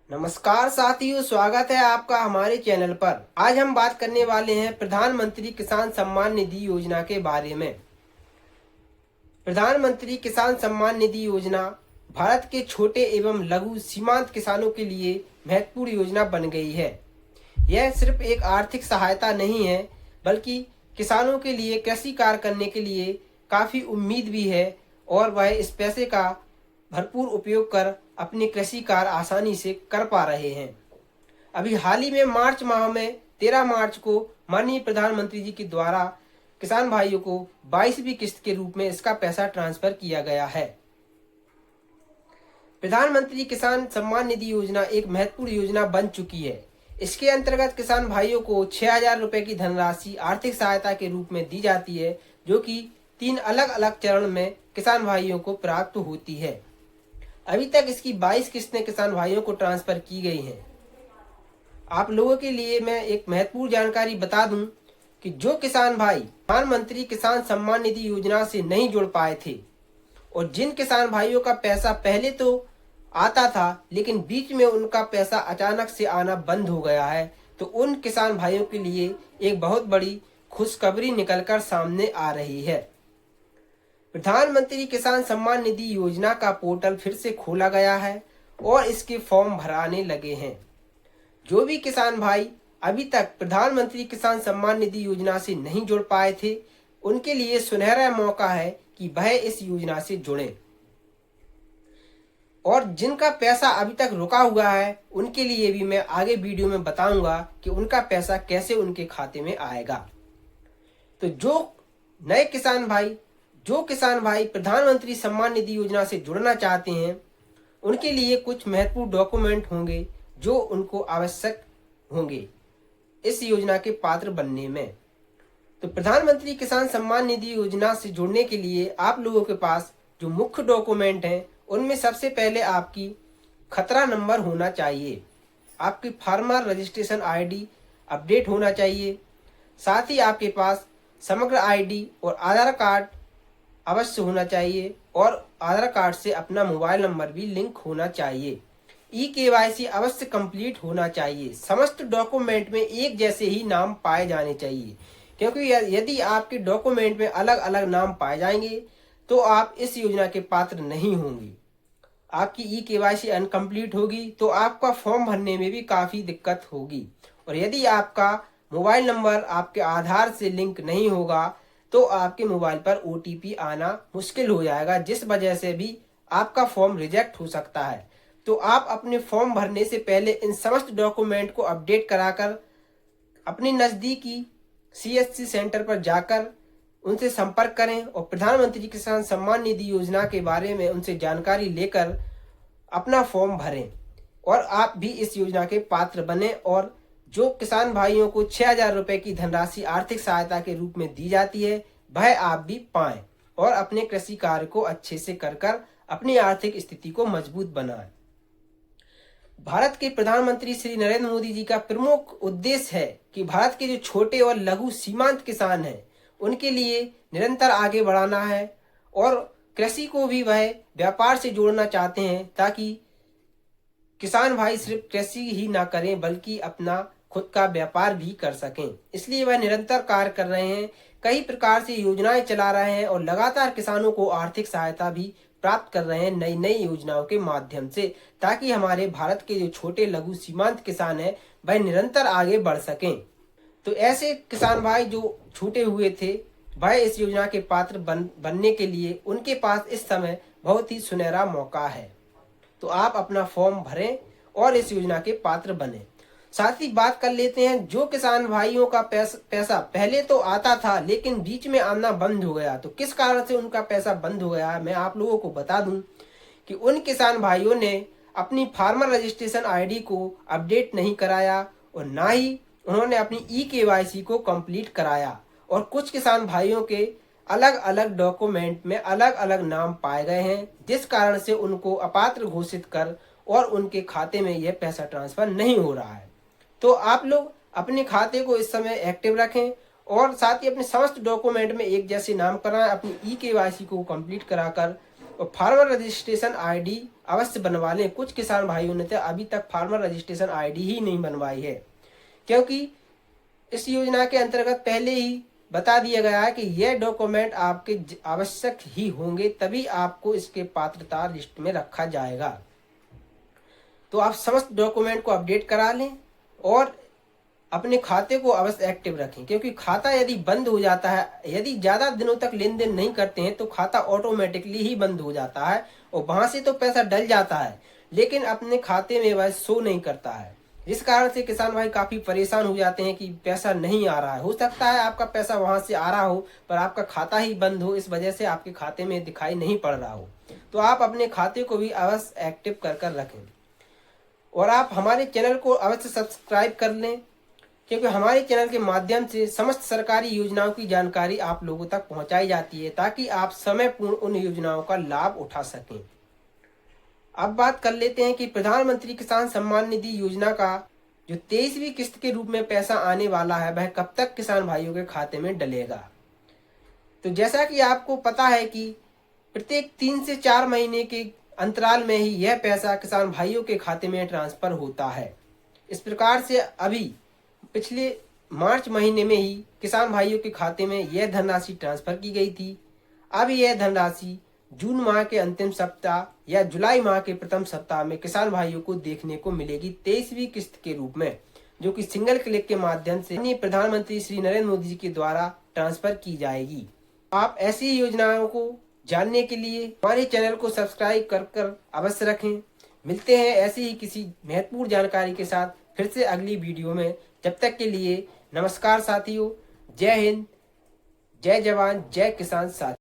नमस्कार साथियों, स्वागत है आपका हमारे चैनल पर। आज हम बात करने वाले हैं प्रधानमंत्री किसान सम्मान निधि योजना के बारे में। प्रधानमंत्री किसान सम्मान निधि योजना भारत के छोटे एवं लघु सीमांत किसानों के लिए महत्वपूर्ण योजना बन गई है। यह सिर्फ एक आर्थिक सहायता नहीं है, बल्कि किसानों के लिए कृषि कार्य करने के लिए काफ़ी उम्मीद भी है और वह इस पैसे का भरपूर उपयोग कर अपने कृषि कार्य आसानी से कर पा रहे हैं। अभी हाल ही में मार्च माह में 13 मार्च को माननीय प्रधानमंत्री जी के द्वारा किसान भाइयों को 22वीं किस्त के रूप में इसका पैसा ट्रांसफर किया गया है। प्रधानमंत्री किसान सम्मान निधि योजना एक महत्वपूर्ण योजना बन चुकी है। इसके अंतर्गत किसान भाइयों को 6,000 रुपए की धनराशि आर्थिक सहायता के रूप में दी जाती है, जो कि 3 अलग अलग चरण में किसान भाइयों को प्राप्त होती है। अभी तक इसकी 22 किस्तें किसान भाइयों को ट्रांसफर की गई हैं। आप लोगों के लिए मैं एक महत्वपूर्ण जानकारी बता दूं कि जो किसान भाई प्रधानमंत्री किसान सम्मान निधि योजना से नहीं जुड़ पाए थे और जिन किसान भाइयों का पैसा पहले तो आता था, लेकिन बीच में उनका पैसा अचानक से आना बंद हो गया है, तो उन किसान भाइयों के लिए एक बहुत बड़ी खुशखबरी निकलकर सामने आ रही है। प्रधानमंत्री किसान सम्मान निधि योजना का पोर्टल फिर से खोला गया है और इसके फॉर्म भराने लगे हैं। जो भी किसान भाई अभी तक प्रधानमंत्री किसान सम्मान निधि योजना से नहीं जुड़ पाए थे, उनके लिए सुनहरा मौका है कि वह इस योजना से जुड़ें। और जिनका पैसा अभी तक रुका हुआ है, उनके लिए भी मैं आगे वीडियो में बताऊंगा कि उनका पैसा कैसे उनके खाते में आएगा। तो जो किसान भाई प्रधानमंत्री सम्मान निधि योजना से जुड़ना चाहते हैं, उनके लिए कुछ महत्वपूर्ण डॉक्यूमेंट होंगे जो उनको आवश्यक होंगे इस योजना के पात्र बनने में। तो प्रधानमंत्री किसान सम्मान निधि योजना से जुड़ने के लिए आप लोगों के पास जो मुख्य डॉक्यूमेंट हैं, उनमें सबसे पहले आपकी खतरा नंबर होना चाहिए, आपकी फार्मर रजिस्ट्रेशन आईडी अपडेट होना चाहिए, साथ ही आपके पास समग्र आईडी और आधार कार्ड अवश्य होना चाहिए और आधार कार्ड से अपना मोबाइल नंबर भी लिंक होना चाहिए। KYC अवश्य कंप्लीट होना चाहिए। समस्त डॉक्यूमेंट में एक जैसे ही नाम पाए जाने चाहिए, क्योंकि यदि आपके डॉक्यूमेंट में अलग अलग नाम पाए जाएंगे तो आप इस योजना के पात्र नहीं होंगे। आपकी KYC अनकम्प्लीट होगी तो आपका फॉर्म भरने में भी काफ़ी दिक्कत होगी। और यदि आपका मोबाइल नंबर आपके आधार से लिंक नहीं होगा तो आपके मोबाइल पर OTP आना मुश्किल हो जाएगा, जिस वजह से भी आपका फॉर्म रिजेक्ट हो सकता है। तो आप अपने फॉर्म भरने से पहले इन समस्त डॉक्यूमेंट को अपडेट कराकर अपने नज़दीकी CSC सेंटर पर जाकर उनसे संपर्क करें और प्रधानमंत्री किसान सम्मान निधि योजना के बारे में उनसे जानकारी लेकर अपना फॉर्म भरें और आप भी इस योजना के पात्र बने। और जो किसान भाइयों को 6,000 रुपए की धनराशि आर्थिक सहायता के रूप में दी जाती है, वह आप भी पाएं और अपने कृषि कार्य को अच्छे से कर अपनी आर्थिक स्थिति को मजबूत बनाएं। भारत के प्रधानमंत्री श्री नरेंद्र मोदी जी का प्रमुख उद्देश्य है कि भारत के जो छोटे और लघु सीमांत किसान हैं, उनके लिए निरंतर आगे बढ़ाना है और कृषि को भी वह व्यापार से जोड़ना चाहते हैं, ताकि किसान भाई सिर्फ कृषि ही ना करें बल्कि अपना खुद का व्यापार भी कर सकें। इसलिए वह निरंतर कार्य कर रहे हैं, कई प्रकार से योजनाएं चला रहे हैं और लगातार किसानों को आर्थिक सहायता भी प्राप्त कर रहे हैं नई नई योजनाओं के माध्यम से, ताकि हमारे भारत के जो छोटे लघु सीमांत किसान हैं वह निरंतर आगे बढ़ सकें। तो ऐसे किसान भाई जो छूटे हुए थे, वह इस योजना के पात्र बनने के लिए उनके पास इस समय बहुत ही सुनहरा मौका है। तो आप अपना फॉर्म भरें और इस योजना के पात्र बने। साथ ही बात कर लेते हैं जो किसान भाइयों का पैसा पहले तो आता था लेकिन बीच में आना बंद हो गया, तो किस कारण से उनका पैसा बंद हो गया। मैं आप लोगों को बता दूं कि उन किसान भाइयों ने अपनी फार्मर रजिस्ट्रेशन आईडी को अपडेट नहीं कराया और ना ही उन्होंने अपनी KYC को कंप्लीट कराया, और कुछ किसान भाइयों के अलग अलग डॉक्यूमेंट में अलग अलग नाम पाए गए हैं, जिस कारण से उनको अपात्र घोषित कर और उनके खाते में यह पैसा ट्रांसफर नहीं हो रहा है। तो आप लोग अपने खाते को इस समय एक्टिव रखें और साथ ही अपने समस्त डॉक्यूमेंट में एक जैसे नाम कराएं, अपनी KYC को कंप्लीट कराकर और फार्मर रजिस्ट्रेशन आईडी अवश्य बनवा लें। कुछ किसान भाइयों ने तो अभी तक फार्मर रजिस्ट्रेशन आईडी ही नहीं बनवाई है, क्योंकि इस योजना के अंतर्गत पहले ही बता दिया गया है कि यह डॉक्यूमेंट आपके आवश्यक ही होंगे, तभी आपको इसके पात्रता लिस्ट में रखा जाएगा। तो आप समस्त डॉक्यूमेंट को अपडेट करा लें और अपने खाते को अवश्य एक्टिव रखें, क्योंकि खाता यदि बंद हो जाता है, यदि ज़्यादा दिनों तक लेन देन नहीं करते हैं तो खाता ऑटोमेटिकली ही बंद हो जाता है और वहाँ से तो पैसा डल जाता है, लेकिन अपने खाते में वह शो नहीं करता है। जिस कारण से किसान भाई काफ़ी परेशान हो जाते हैं कि पैसा नहीं आ रहा है। हो सकता है आपका पैसा वहाँ से आ रहा हो पर आपका खाता ही बंद हो, इस वजह से आपके खाते में दिखाई नहीं पड़ रहा हो। तो आप अपने खाते को भी अवश्य एक्टिव कर रखें और आप हमारे चैनल को अवश्य सब्सक्राइब कर लें, क्योंकि हमारे चैनल के माध्यम से समस्त सरकारी योजनाओं की जानकारी आप लोगों तक पहुंचाई जाती है, ताकि आप समय पूर्ण उन योजनाओं का लाभ उठा सकें। अब बात कर लेते हैं कि प्रधानमंत्री किसान सम्मान निधि योजना का जो 23वीं किस्त के रूप में पैसा आने वाला है, वह कब तक किसान भाइयों के खाते में डलेगा। तो जैसा कि आपको पता है कि प्रत्येक 3 से 4 महीने के अंतराल में ही यह पैसा किसान भाइयों के खाते में ट्रांसफर होता है। इस प्रकार से अभी पिछले मार्च महीने में ही किसान भाइयों के खाते में यह धनराशि ट्रांसफर की गई थी। अब यह धनराशि जून माह के अंतिम सप्ताह या जुलाई माह के प्रथम सप्ताह में किसान भाइयों को देखने को मिलेगी 23वीं किस्त के रूप में, जो कि सिंगल क्लिक के माध्यम से प्रधानमंत्री श्री नरेंद्र मोदी जी के द्वारा ट्रांसफर की जाएगी। आप ऐसी योजनाओं को जानने के लिए हमारे चैनल को सब्सक्राइब कर अवश्य रखें। मिलते हैं ऐसी ही किसी महत्वपूर्ण जानकारी के साथ फिर से अगली वीडियो में। जब तक के लिए नमस्कार साथियों, जय हिंद, जय जवान, जय किसान साथी।